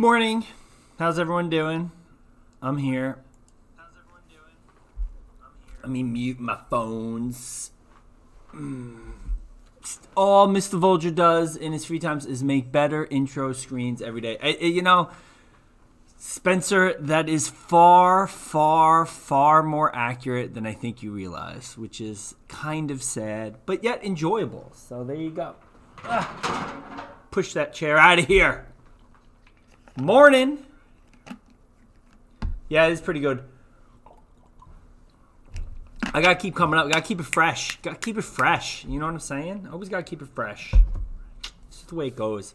Morning. How's everyone doing? I'm here. Let me mute my phones. All Mr. Volger does in his free times is make better intro screens every day. Spencer, that is far, far, far more accurate than I think you realize, which is kind of sad, but yet enjoyable. So there you go. Push that chair out of here. Morning. Yeah, it's pretty good. I gotta keep coming up. Gotta keep it fresh. Gotta keep it fresh. You know what I'm saying? Always gotta keep it fresh. It's just the way it goes.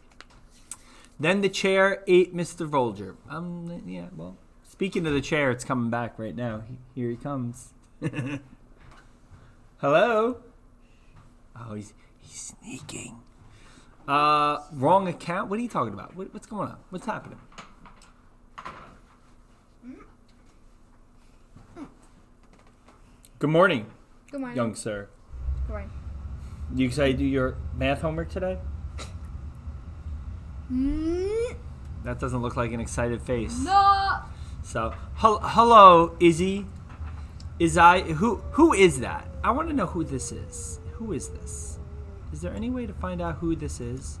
Then the chair ate Mr. Volger. Yeah, well, speaking of the chair, it's coming back right now. Here he comes. Hello? Oh, he's sneaking. Wrong account? What are you talking about? What's going on? What's happening? Good morning. Good morning. Young sir. Good morning. You excited to do your math homework today? That doesn't look like an excited face. No. So, hello, Izzy. Who is that? I want to know who this is. Who is this? Is there any way to find out who this is?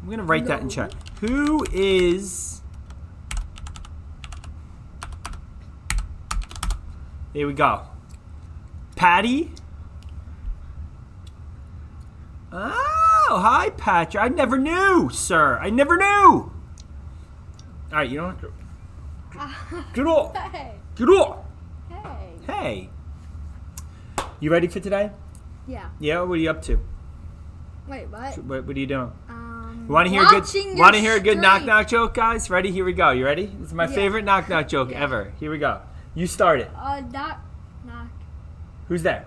I'm going to write that in chat. Who is... There we go. Patty? Oh, hi, Patrick. I never knew, sir. I never knew. All right, you don't have to... Get off. Hey. Get off. Hey. Hey. You ready for today? Yeah. Yeah, what are you up to? Wait, what? What are you doing? You Want to hear a good knock-knock joke, guys? Ready? Here we go. You ready? This is my favorite knock-knock joke ever. Here we go. You start it. Knock. Who's there?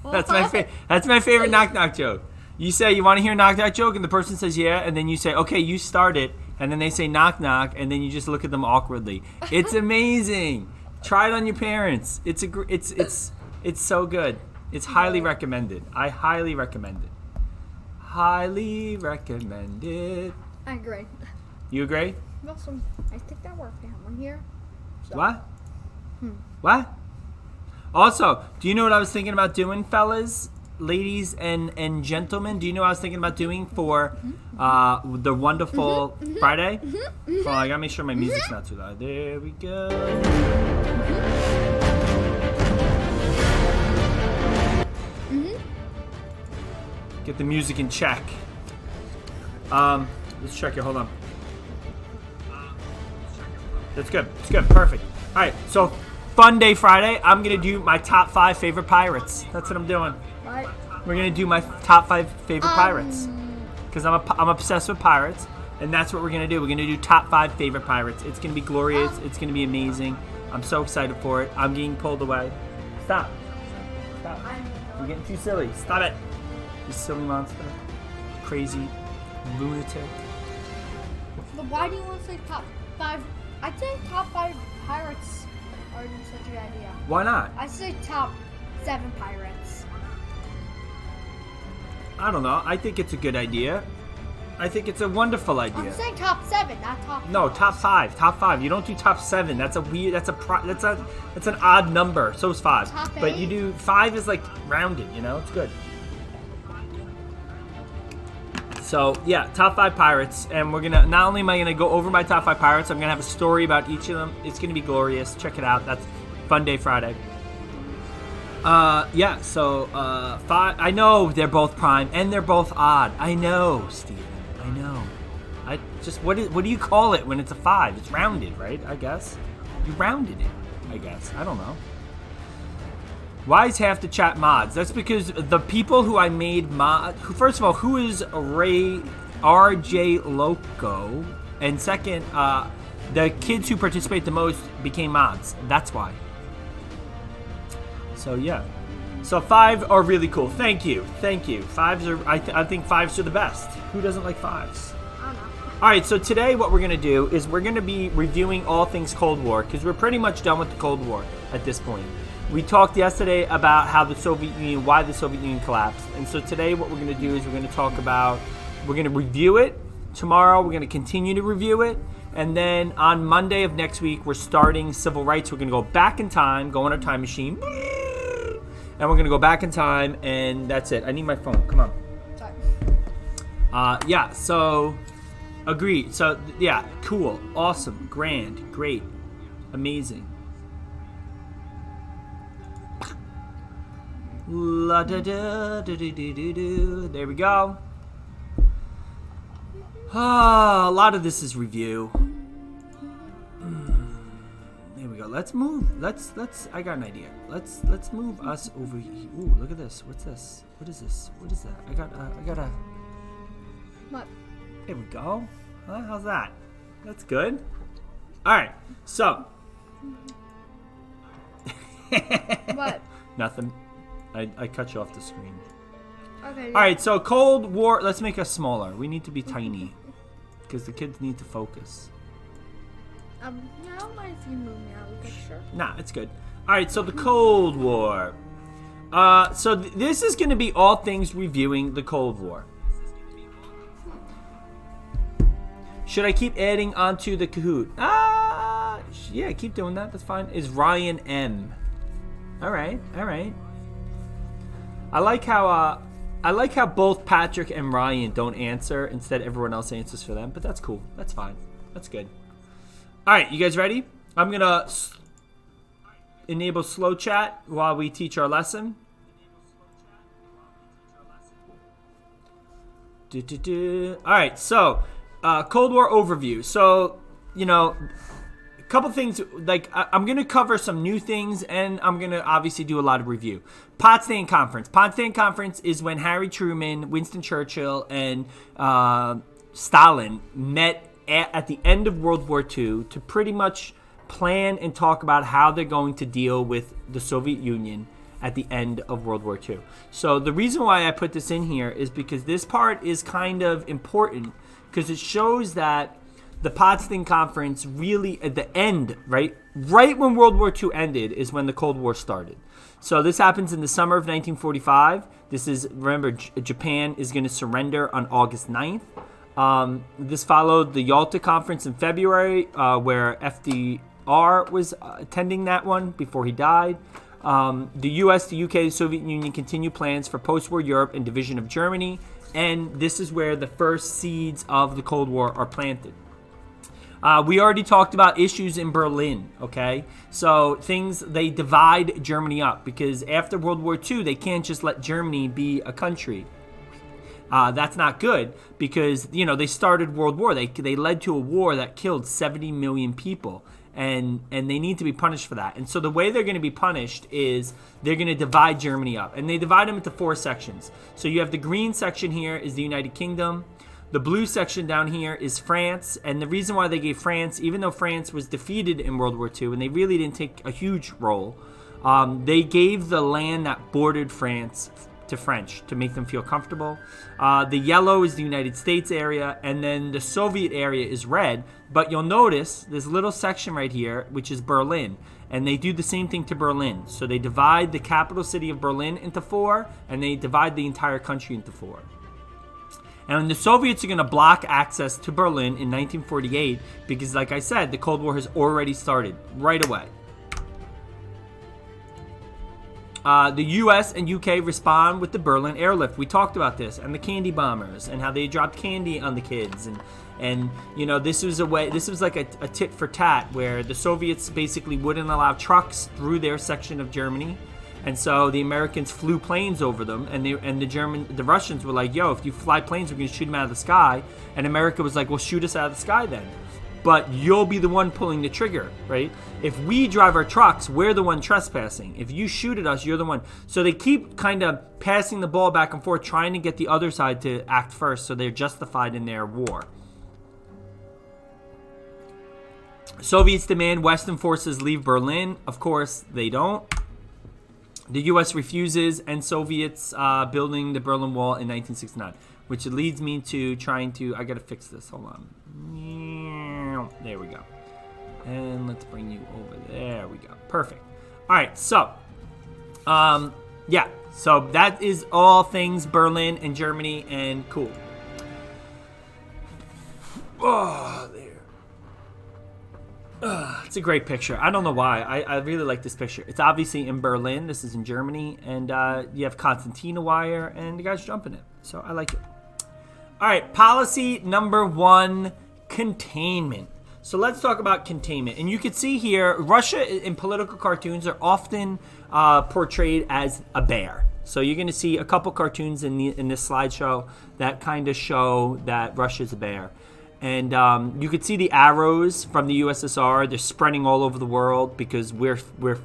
That's my favorite knock-knock joke. You say you want to hear a knock-knock joke, and the person says yeah, and then you say, okay, you start it, and then they say knock-knock, and then you just look at them awkwardly. It's amazing. Try it on your parents. It's so good. It's highly recommended. I highly recommend it. Highly recommended. I agree. You agree? Awesome. I think that worked out here. So. What? What? Also, do you know what I was thinking about doing, fellas, ladies, and gentlemen? Do you know what I was thinking about doing for the wonderful Friday? Hold on, I gotta make sure my music's not too loud. There we go. Get the music in check. Let's check it. Hold on. That's good. It's good. Perfect. All right. So, fun day Friday. I'm gonna do my top 5 favorite pirates. That's what I'm doing. What? We're gonna do my top 5 favorite pirates because I'm obsessed with pirates, and that's what we're gonna do. We're gonna do top 5 favorite pirates. It's gonna be glorious. It's gonna be amazing. I'm so excited for it. I'm getting pulled away. Stop. You're getting too silly. Stop it. You silly monster. Crazy lunatic. But why do you want to say top 5? I'd say top 5 pirates aren't such a good idea. Why not? I'd say top 7 pirates. I don't know. I think it's a good idea. I think it's a wonderful idea. I'm saying top 7, not top 5. No, top 5. Top 5. You don't do top 7. That's a weird. That's an odd number. So is 5. Top 8. But you do 5 is like rounded. You know, it's good. So yeah, top 5 pirates, and we're gonna. Not only am I gonna go over my top 5 pirates, I'm gonna have a story about each of them. It's gonna be glorious. Check it out. That's Fun Day Friday. Yeah. So 5. I know they're both prime and they're both odd. I know, Steven. I know. I just what do you call it when it's a 5? It's rounded, right? I guess you rounded it. I guess I don't know. Why is half the chat mods? That's because the people who I made mod. First of all, who is RJ Loco? And second, the kids who participate the most became mods. That's why. So yeah. So 5 are really cool. Thank you. 5s are. I think 5s are the best. Who doesn't like 5s? I don't know. All right. So today, what we're gonna do is we're gonna be reviewing all things Cold War because we're pretty much done with the Cold War at this point. We talked yesterday about how why the Soviet Union collapsed. And so today what we're going to do is we're going to talk about, we're going to review it, Tomorrow, we're going to continue to review it. And then on Monday of next week, we're starting civil rights. We're going to go back in time, go on our time machine. And we're going to go back in time, and that's it. I need my phone. Come on. Sorry. Yeah, so agreed. So, yeah, cool, awesome, grand, great, amazing. La da da da da da da. There we go. A lot of this is review. There we go. Let's move. Let's. I got an idea. Let's move us over here. Ooh, look at this. What's this? What is this? What is that? I got a. What? There we go. How's that? That's good. All right. So. What? Nothing. I cut you off the screen. Okay. All right. So Cold War. Let's make us smaller. We need to be tiny, because the kids need to focus. Yeah, I don't mind if you move me out of the picture. Nah, it's good. All right. So the Cold War. So this is going to be all things reviewing the Cold War. Should I keep adding onto the Kahoot? Yeah, keep doing that. That's fine. Is Ryan M. All right. I like how both Patrick and Ryan don't answer. Instead, everyone else answers for them. But that's cool. That's fine. That's good. All right, you guys ready? I'm gonna enable slow chat while we teach our lesson. All right, so Cold War overview. So, a couple things, like I'm going to cover some new things, and I'm going to obviously do a lot of review. POTSDAM Conference. POTSDAM Conference is when Harry Truman, Winston Churchill, and Stalin met at the end of World War II to pretty much plan and talk about how they're going to deal with the Soviet Union at the end of World War II. So the reason why I put this in here is because this part is kind of important, because it shows that the Potsdam Conference really at the end, right when World War II ended, is when the Cold War started. So this happens in the summer of 1945. This is, remember, Japan is going to surrender on August 9th. This followed the Yalta Conference in February, where FDR was attending that one before he died. The U.S., the U.K., the Soviet Union continue plans for post-war Europe and division of Germany, and this is where the first seeds of the Cold War are planted. We already talked about issues in Berlin, okay? So they divide Germany up, because after World War II, they can't just let Germany be a country. That's not good, because, they started World War. They led to a war that killed 70 million people. And they need to be punished for that. And so the way they're going to be punished is they're going to divide Germany up. And they divide them into 4 sections. So you have the green section here is the United Kingdom. The blue section down here is France. And the reason why they gave France, even though France was defeated in World War II, and they really didn't take a huge role, they gave the land that bordered France to French to make them feel comfortable. The yellow is the United States area, and then the Soviet area is red. But you'll notice this little section right here, which is Berlin, and they do the same thing to Berlin. So they divide the capital city of Berlin into 4, and they divide the entire country into 4. And the Soviets are going to block access to Berlin in 1948 because, like I said, the Cold War has already started right away. The U.S. and U.K. respond with the Berlin airlift. We talked about this, and the candy bombers, and how they dropped candy on the kids, and this was like a tit for tat, where the Soviets basically wouldn't allow trucks through their section of Germany, and so the Americans flew planes over them, and the Russians were like, "Yo, if you fly planes, we're gonna shoot them out of the sky," and America was like, "Well, shoot us out of the sky then." But you'll be the one pulling the trigger, right? If we drive our trucks, we're the one trespassing. If you shoot at us, you're the one. So they keep kind of passing the ball back and forth, trying to get the other side to act first, so they're justified in their war. Soviets demand Western forces leave Berlin. Of course, they don't. The U.S. refuses, and Soviets building the Berlin Wall in 1969, which leads me to trying to... I got to fix this. Hold on. There we go. And let's bring you over. There we go. Perfect. All right, so yeah, so that is all things Berlin and Germany, and cool. Oh, there. It's a great picture. I don't know why. I really like this picture. It's obviously in Berlin. This is in Germany. And you have Constantina wire, and the guy's jumping it. So I like it. All right, policy number 1, containment. So let's talk about containment. And you can see here, Russia in political cartoons are often portrayed as a bear. So you're going to see a couple cartoons in this slideshow that kind of show that Russia's a bear. And you could see the arrows from the USSR. They're spreading all over the world because we're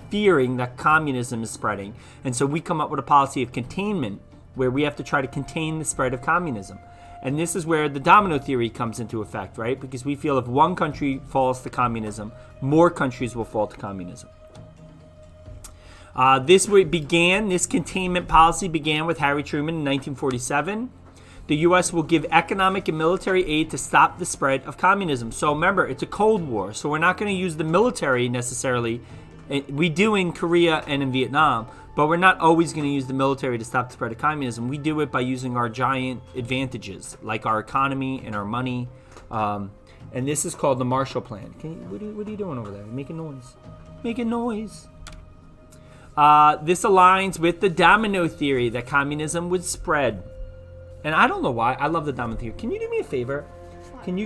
fearing that communism is spreading. And so we come up with a policy of containment where we have to try to contain the spread of communism. And this is where the domino theory comes into effect, right? Because we feel if one country falls to communism, more countries will fall to communism. This containment policy began with Harry Truman in 1947. The U.S. will give economic and military aid to stop the spread of communism. So remember, it's a Cold War, so we're not going to use the military necessarily. We do in Korea and in Vietnam, but we're not always going to use the military to stop the spread of communism. We do it by using our giant advantages, like our economy and our money. And this is called the Marshall Plan. What are you doing over there? Making noise. Making noise. This aligns with the domino theory that communism would spread. And I don't know why. I love the domino theory. Can you do me a favor?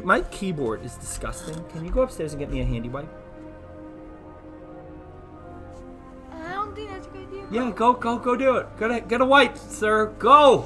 My keyboard is disgusting. Can you go upstairs and get me a handy wipe? I don't think that's a good idea. Yeah, go do it. Get a wipe, sir. Go.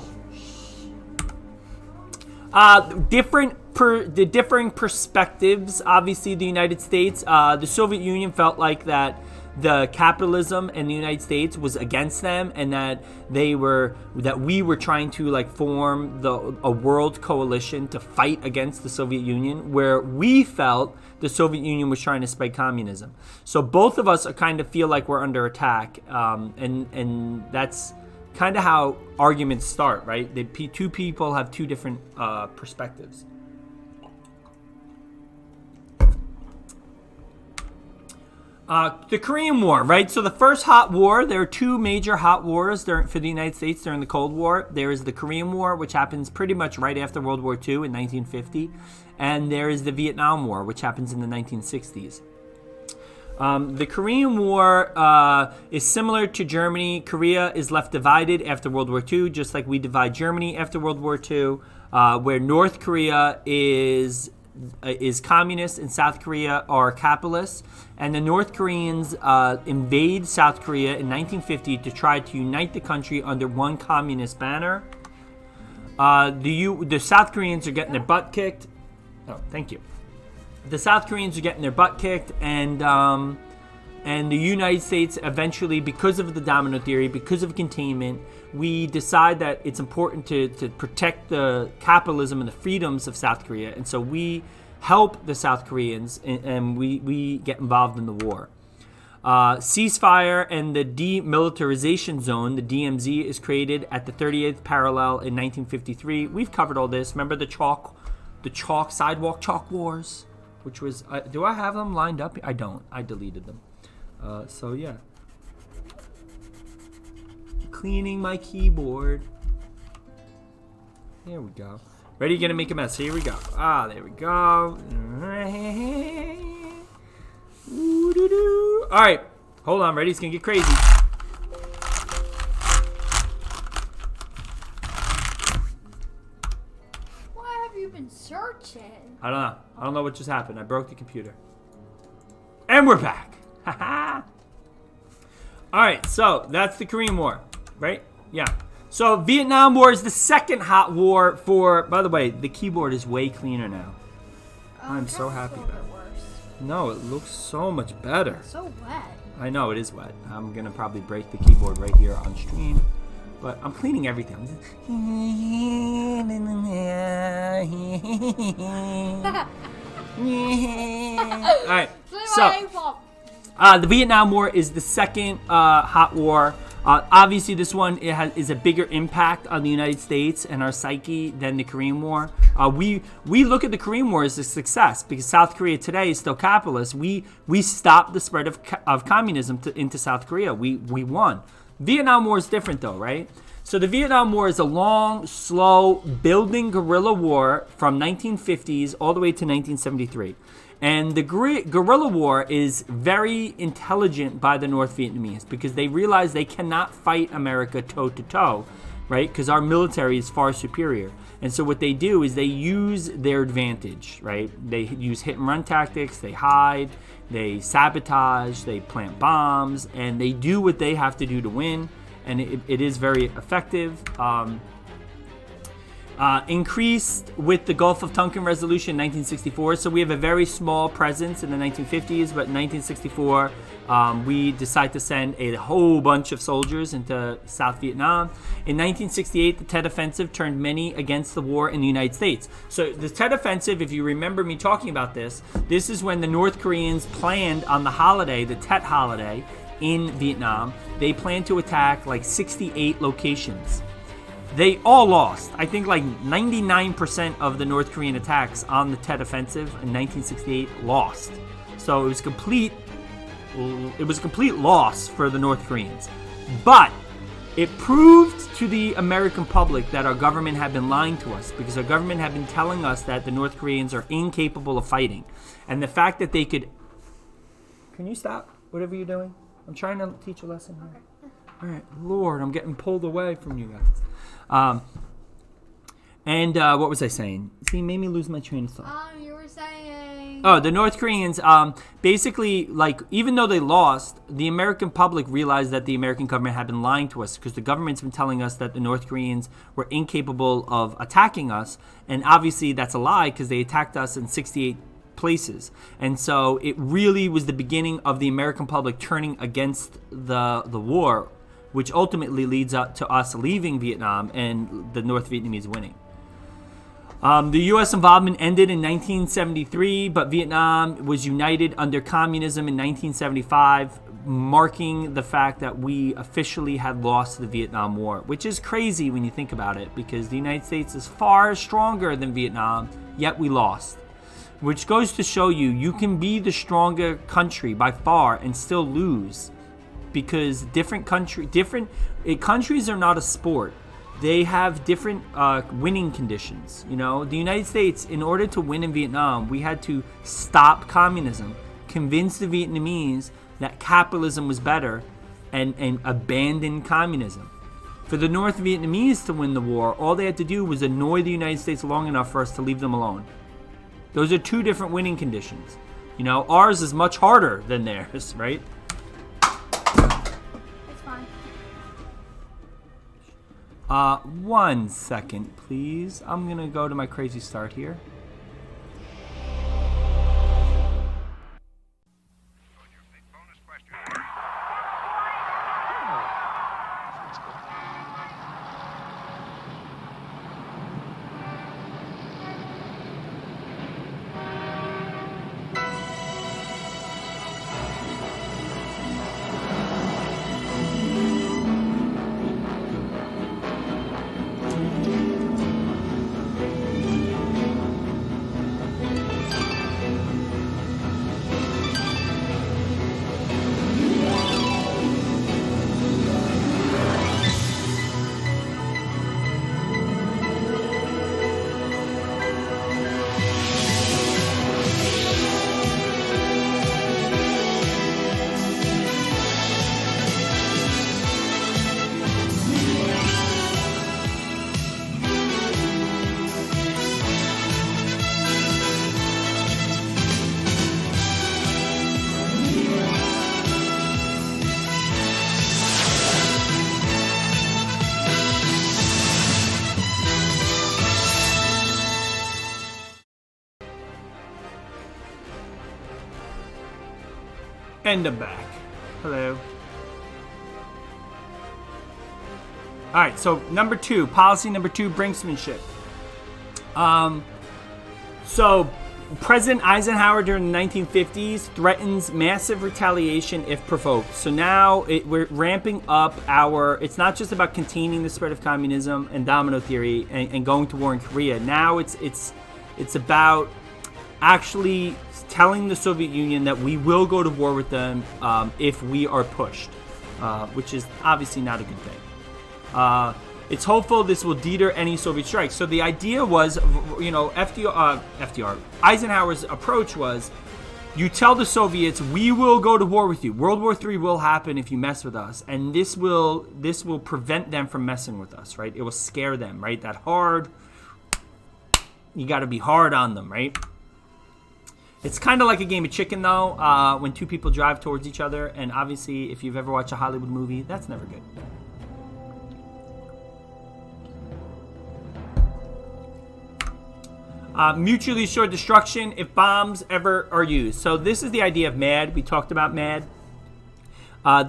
The differing perspectives. Obviously, the United States, the Soviet Union felt like that the capitalism in the United States was against them, and that we were trying to form a world coalition to fight against the Soviet Union, where we felt the Soviet Union was trying to spread communism. So both of us kind of feel like we're under attack, and that's kind of how arguments start, right? Two people have two different perspectives. The Korean War, right? So the first hot war, there are two major hot wars for the United States during the Cold War. There is the Korean War, which happens pretty much right after World War II in 1950. And there is the Vietnam War, which happens in the 1960s. The Korean War is similar to Germany. Korea is left divided after World War II, just like we divide Germany after World War II, where North Korea is communist and South Korea are capitalist. And the North Koreans invade South Korea in 1950 to try to unite the country under one communist banner. The South Koreans are getting their butt kicked. Oh, thank you. The South Koreans are getting their butt kicked, and the United States eventually, because of the domino theory, because of containment, we decide that it's important to protect the capitalism and the freedoms of South Korea, and so we help the South Koreans, and we get involved in the war. Ceasefire and the demilitarization zone, the DMZ, is created at the 38th parallel in 1953. We've covered all this. Remember the sidewalk chalk wars, which was, do I have them lined up? I don't. I deleted them. So yeah. Cleaning my keyboard. Here we go. Ready? Gonna make a mess. Here we go. There we go. All right. Hold on. Ready? It's gonna get crazy. Why have you been searching? I don't know. I don't know what just happened. I broke the computer. And we're back. Haha. All right. So that's the Korean War, right? Yeah. So Vietnam War is the second hot war for, by the way, the keyboard is way cleaner now. I'm so happy about it. No, it looks so much better. It's so wet. I know, it is wet. I'm going to probably break the keyboard right here on stream. But I'm cleaning everything. All right. So, the Vietnam War is the second hot war. Obviously, this one is a bigger impact on the United States and our psyche than the Korean War. We look at the Korean War as a success because South Korea today is still capitalist. We stopped the spread of communism into South Korea. We won. Vietnam War is different though, right? So the Vietnam War is a long, slow, building guerrilla war from 1950s all the way to 1973. And the guerrilla war is very intelligent by the North Vietnamese because they realize they cannot fight America toe-to-toe, right? Because our military is far superior. And so what they do is they use their advantage, right? They use hit-and-run tactics, they hide, they sabotage, they plant bombs, and they do what they have to do to win. And it is very effective. Increased with the Gulf of Tonkin Resolution in 1964. So we have a very small presence in the 1950s, but in 1964, we decide to send a whole bunch of soldiers into South Vietnam. In 1968, the Tet Offensive turned many against the war in the United States. So the Tet Offensive, if you remember me talking about this is when the North Koreans planned on the holiday, the Tet holiday in Vietnam. They planned to attack like 68 locations. They all lost. I think like 99% of the North Korean attacks on the Tet Offensive in 1968 lost. So it was a complete loss for the North Koreans. But it proved to the American public that our government had been lying to us, because our government had been telling us that the North Koreans are incapable of fighting. And the fact that they could... Can you stop whatever you're doing? I'm trying to teach a lesson here. All right, Lord, I'm getting pulled away from you guys. What was I saying? See, you made me lose my train of thought. You were saying... Oh, the North Koreans, basically, like, even though they lost, the American public realized that the American government had been lying to us, because the government's been telling us that the North Koreans were incapable of attacking us. And obviously that's a lie, because they attacked us in 68 places. And so it really was the beginning of the American public turning against the war, which ultimately leads up to us leaving Vietnam and the North Vietnamese winning. The U.S. involvement ended in 1973, but Vietnam was united under communism in 1975, marking the fact that we officially had lost the Vietnam War, which is crazy when you think about it, because the United States is far stronger than Vietnam, yet we lost. Which goes to show you can be the stronger country by far and still lose, because countries are not a sport. They have different winning conditions. You know, the United States, in order to win in Vietnam, we had to stop communism, convince the Vietnamese that capitalism was better, and abandon communism. For the North Vietnamese to win the war, all they had to do was annoy the United States long enough for us to leave them alone. Those are two different winning conditions. You know, ours is much harder than theirs, right? It's fine. 1 second, please. I'm gonna go to my crazy start here. And I'm back. Hello. All right, so policy number two, brinksmanship. So President Eisenhower during the 1950s threatens massive retaliation if provoked. So now we're ramping up it's not just about containing the spread of communism and domino theory and going to war in Korea. Now it's about actually telling the Soviet Union that we will go to war with them if we are pushed, which is obviously not a good thing. It's hopeful this will deter any Soviet strikes. So the idea was, FDR, Eisenhower's approach was, you tell the Soviets, we will go to war with you. World War III will happen if you mess with us, and this will prevent them from messing with us, right? It will scare them, right? That hard, you got to be hard on them, right? It's kind of like a game of chicken, though, when two people drive towards each other, and obviously, if you've ever watched a Hollywood movie, that's never good. Mutually assured destruction if bombs ever are used. So this is the idea of MAD. We talked about MAD.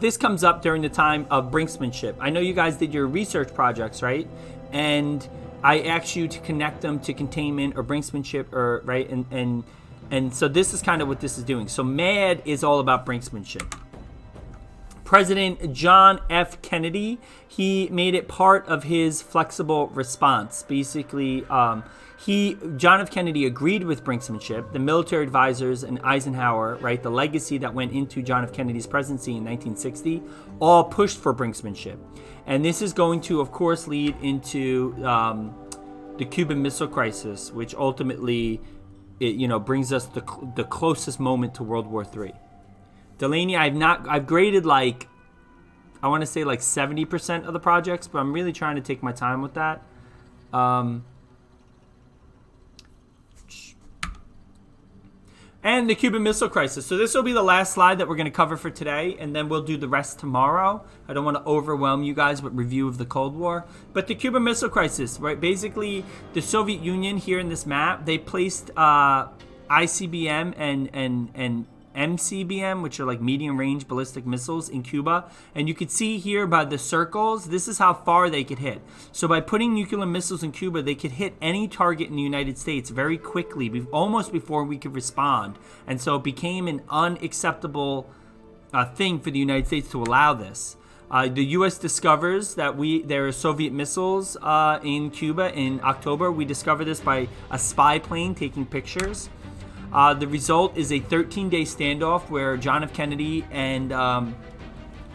This comes up during the time of brinksmanship. I know you guys did your research projects, right? And I asked you to connect them to containment or brinksmanship, or right? And so this is kind of what this is doing. So MAD is all about brinksmanship. President John F. Kennedy, he made it part of his flexible response. Basically, John F. Kennedy agreed with brinksmanship. The military advisors and Eisenhower, right, the legacy that went into John F. Kennedy's presidency in 1960, all pushed for brinksmanship. And this is going to, of course, lead into the Cuban Missile Crisis, which ultimately, brings us the closest moment to World War III. Delaney, I've graded I want to say 70% of the projects, but I'm really trying to take my time with that. And the Cuban Missile Crisis. So this will be the last slide that we're going to cover for today, and then we'll do the rest tomorrow. I don't want to overwhelm you guys with review of the Cold War. But the Cuban Missile Crisis, right? Basically, the Soviet Union here in this map, they placed ICBM and MCBM, which are medium-range ballistic missiles in Cuba. And you can see here by the circles, this is how far they could hit. So by putting nuclear missiles in Cuba, they could hit any target in the United States very quickly, almost before we could respond. And so it became an unacceptable thing for the United States to allow this. The U.S. discovers that there are Soviet missiles in Cuba in October. We discover this by a spy plane taking pictures. The result is a 13-day standoff where John F. Kennedy and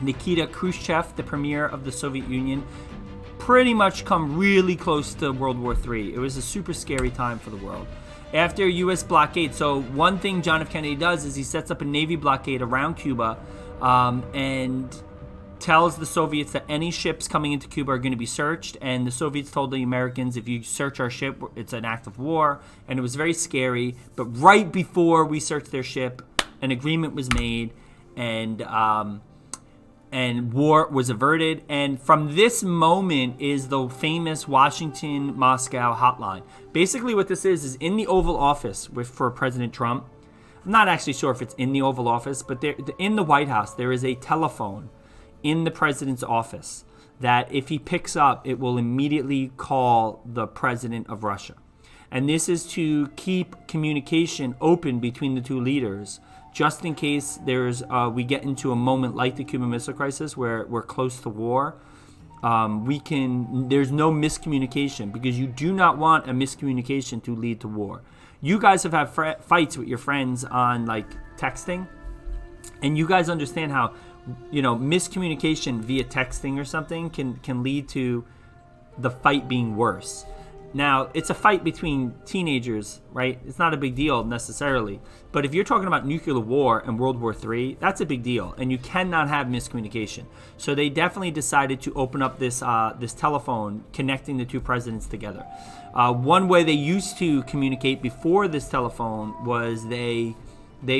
Nikita Khrushchev, the premier of the Soviet Union, pretty much come really close to World War III. It was a super scary time for the world. After a U.S. blockade, so one thing John F. Kennedy does is he sets up a Navy blockade around Cuba and tells the Soviets that any ships coming into Cuba are going to be searched, and the Soviets told the Americans, if you search our ship, it's an act of war, and it was very scary. But right before we searched their ship, an agreement was made, and war was averted. And from this moment is the famous Washington-Moscow hotline. Basically what this is in the Oval Office for President Trump. I'm not actually sure if it's in the Oval Office, but in the White House, there is a telephone in the president's office that if he picks up, it will immediately call the president of Russia. And this is to keep communication open between the two leaders, just in case we get into a moment like the Cuban Missile Crisis where we're close to war. There's no miscommunication, because you do not want a miscommunication to lead to war. You guys have had fights with your friends on texting, and you guys understand how miscommunication via texting or something can lead to the fight being worse. Now, it's a fight between teenagers, right? It's not a big deal necessarily. But if you're talking about nuclear war and World War III, that's a big deal, and you cannot have miscommunication. So they definitely decided to open up this telephone connecting the two presidents together. One way they used to communicate before this telephone was they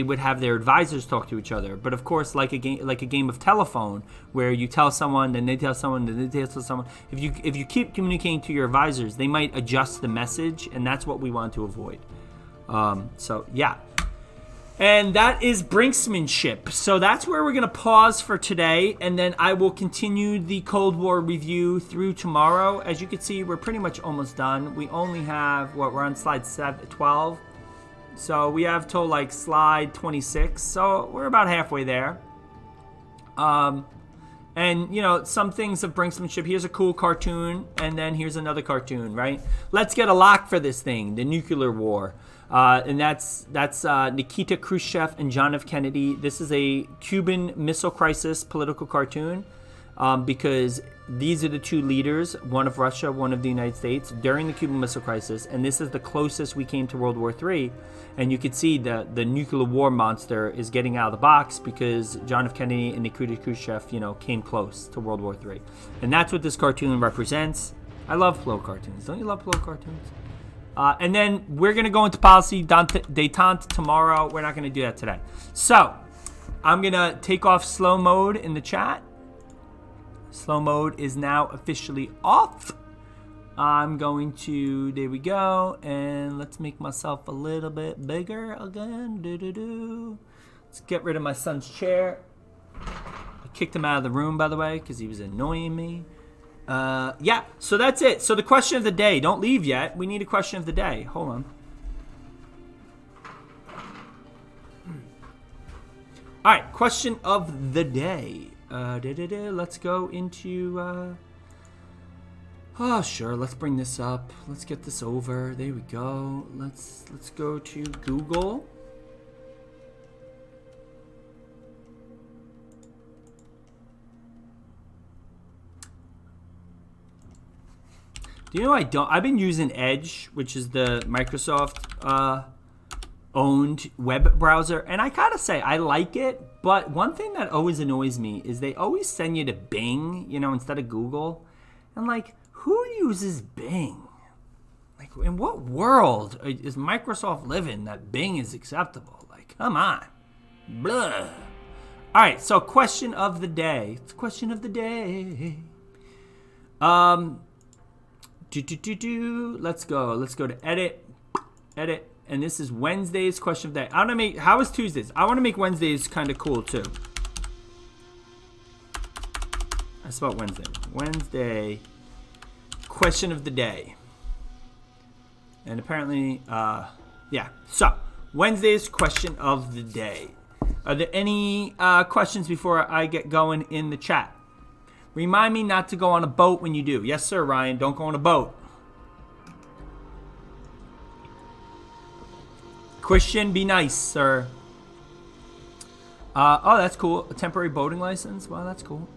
would have their advisors talk to each other. But of course, like a game of telephone, where you tell someone, then they tell someone, then they tell someone. If you keep communicating to your advisors, they might adjust the message, and that's what we want to avoid. So yeah. And that is brinksmanship. So that's where we're going to pause for today, and then I will continue the Cold War review through tomorrow. As you can see, we're pretty much almost done. We only have, we're on slide 12. So we have till slide 26. So we're about halfway there. And, some things of brinksmanship. Here's a cool cartoon, and then here's another cartoon, right? Let's get a lock for this thing, the nuclear war. And that's Nikita Khrushchev and John F. Kennedy. This is a Cuban Missile Crisis political cartoon because these are the two leaders, one of Russia, one of the United States, during the Cuban Missile Crisis, and this is the closest we came to World War III. And you could see that the nuclear war monster is getting out of the box because John F. Kennedy and Nikita Khrushchev, came close to World War III. And that's what this cartoon represents. I love flow cartoons. Don't you love flow cartoons? And then we're going to go into policy détente tomorrow. We're not going to do that today. So I'm going to take off slow mode in the chat. Slow mode is now officially off. I'm going to, there we go, and let's make myself a little bit bigger again. Let's get rid of my son's chair. I kicked him out of the room, by the way, because he was annoying me. Yeah, so that's it. So the question of the day, don't leave yet. We need a question of the day. Hold on. All right, question of the day. Let's go into... Oh, sure. Let's bring this up. Let's get this over. There we go. Let's go to Google. Do you know I've been using Edge, which is the Microsoft owned web browser, and I gotta say I like it, but one thing that always annoys me is they always send you to Bing, instead of Google. And like, who uses Bing? Like, in what world is Microsoft living that Bing is acceptable? Like, come on. Blah. All right, so question of the day. It's question of the day. Let's go. Let's go to edit. Edit. And this is Wednesday's question of the day. I want to make, how is Tuesdays? I want to make Wednesdays kind of cool too. I spelled Wednesday. Wednesday. Question of the day. And apparently, yeah. So, Wednesday's question of the day. Are there any questions before I get going in the chat? Remind me not to go on a boat when you do. Yes, sir, Ryan. Don't go on a boat. Christian, be nice, sir. Oh, that's cool. A temporary boating license. Wow, that's cool.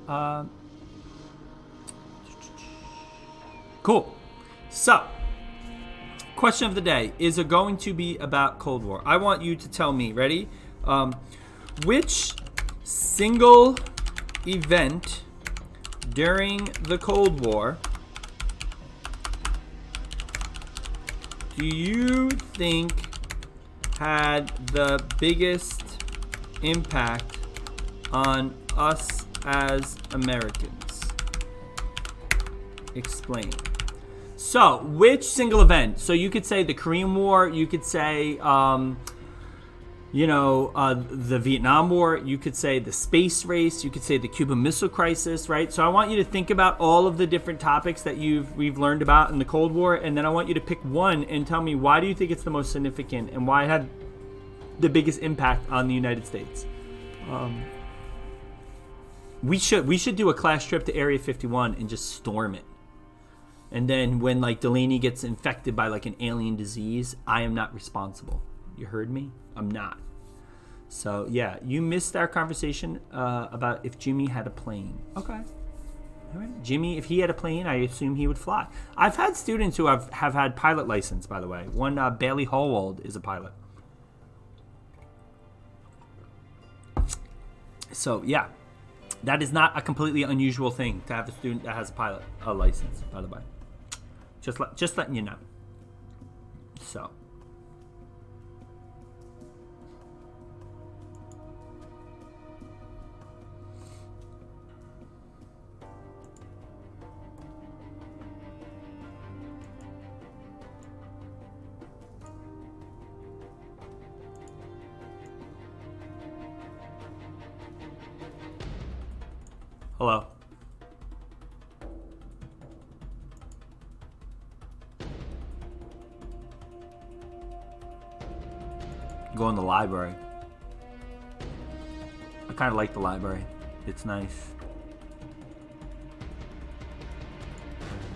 Cool. So, question of the day is going to be about Cold War. I want you to tell me, ready? Which single event during the Cold War do you think had the biggest impact on us as Americans? Explain. So, which single event? So you could say the Korean War, you could say, the Vietnam War, you could say the space race, you could say the Cuban Missile Crisis, right? So I want you to think about all of the different topics that we've learned about in the Cold War, and then I want you to pick one and tell me why do you think it's the most significant and why it had the biggest impact on the United States. We should do a class trip to Area 51 and just storm it. And then when like Delaney gets infected by like an alien disease, I am not responsible. You heard me? I'm not. So yeah, you missed our conversation about if Jimmy had a plane. Okay. All right. Jimmy, if he had a plane, I assume he would fly. I've had students who have had pilot license, by the way. One Bailey Hallwald is a pilot. So yeah, that is not a completely unusual thing to have a student that has a license, by the way. Just letting you know. So. Hello. Go in the library. I kind of like the library. It's nice.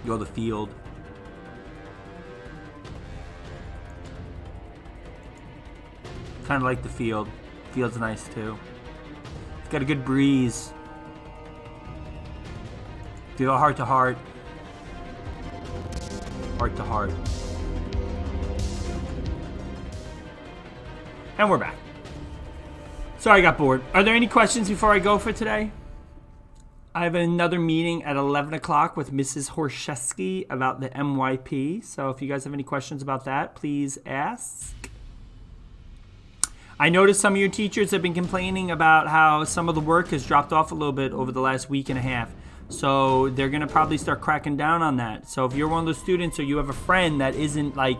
Go to the field. Kind of like the field. Field's nice too. It's got a good breeze. Do a heart to heart. Heart to heart. And we're back. Sorry I got bored. Are there any questions before I go for today? I have another meeting at 11 o'clock with Mrs. Horshesky about the MYP. So if you guys have any questions about that, please ask. I noticed some of your teachers have been complaining about how some of the work has dropped off a little bit over the last week and a half. So they're going to probably start cracking down on that. So if you're one of those students or you have a friend that isn't like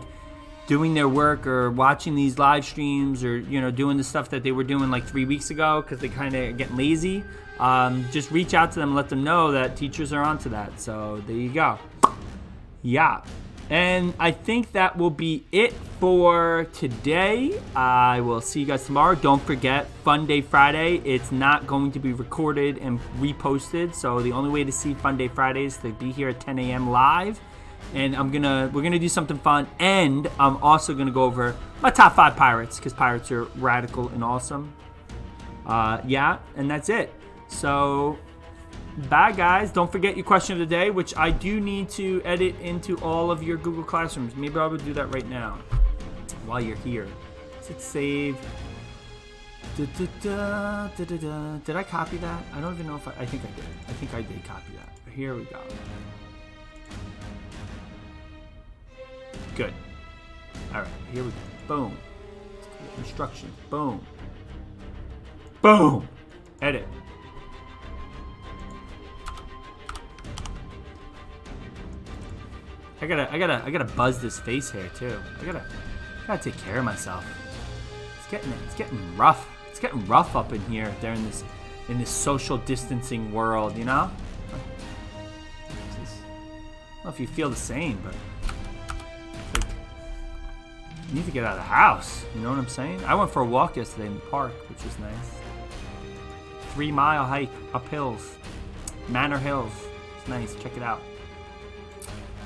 doing their work or watching these live streams or, you know, doing the stuff that they were doing like 3 weeks ago because they kind of getting lazy, just reach out to them and let them know that teachers are onto that. So there you go. Yeah. And I think that will be it for today. I will see you guys tomorrow. Don't forget, Fun Day Friday. It's not going to be recorded and reposted. So the only way to see Fun Day Friday is to be here at 10 a.m. live. And we're gonna do something fun. And I'm also gonna go over my top 5 pirates because pirates are radical and awesome. Yeah, and that's it. So bye, guys. Don't forget your question of the day, which I do need to edit into all of your Google Classrooms. Maybe I will do that right now while you're here. Does it save? Did I copy that? I don't even know if I think I did. I think I did copy that. Here we go. Good. All right, here we go. Boom. Instructions. Boom. Boom. Edit. I gotta buzz this face hair too. I gotta take care of myself. It's getting rough. It's getting rough up in here during in this social distancing world, you know? I don't know if you feel the same, but like, you need to get out of the house. You know what I'm saying? I went for a walk yesterday in the park, which was nice. 3-mile hike up hills, Manor Hills. It's nice. Check it out.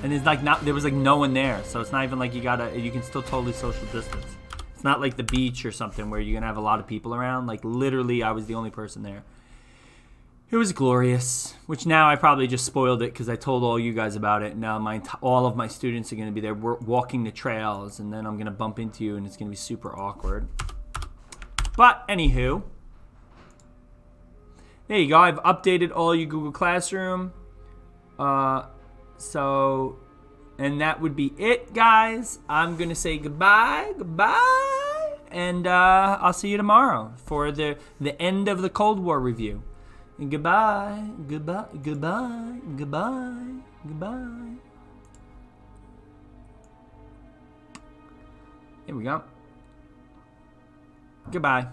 And it's like there was like no one there, so it's not even like you can still totally social distance. It's not like the beach or something where you're gonna have a lot of people around. Like literally, I was the only person there. It was glorious. Which now I probably just spoiled it because I told all you guys about it. And now all of my students are gonna be there walking the trails, and then I'm gonna bump into you, and it's gonna be super awkward. But anywho, there you go. I've updated all your Google Classroom. So, and that would be it, guys. I'm going to say goodbye, and I'll see you tomorrow for the end of the Cold War review. And goodbye. Here we go. Goodbye.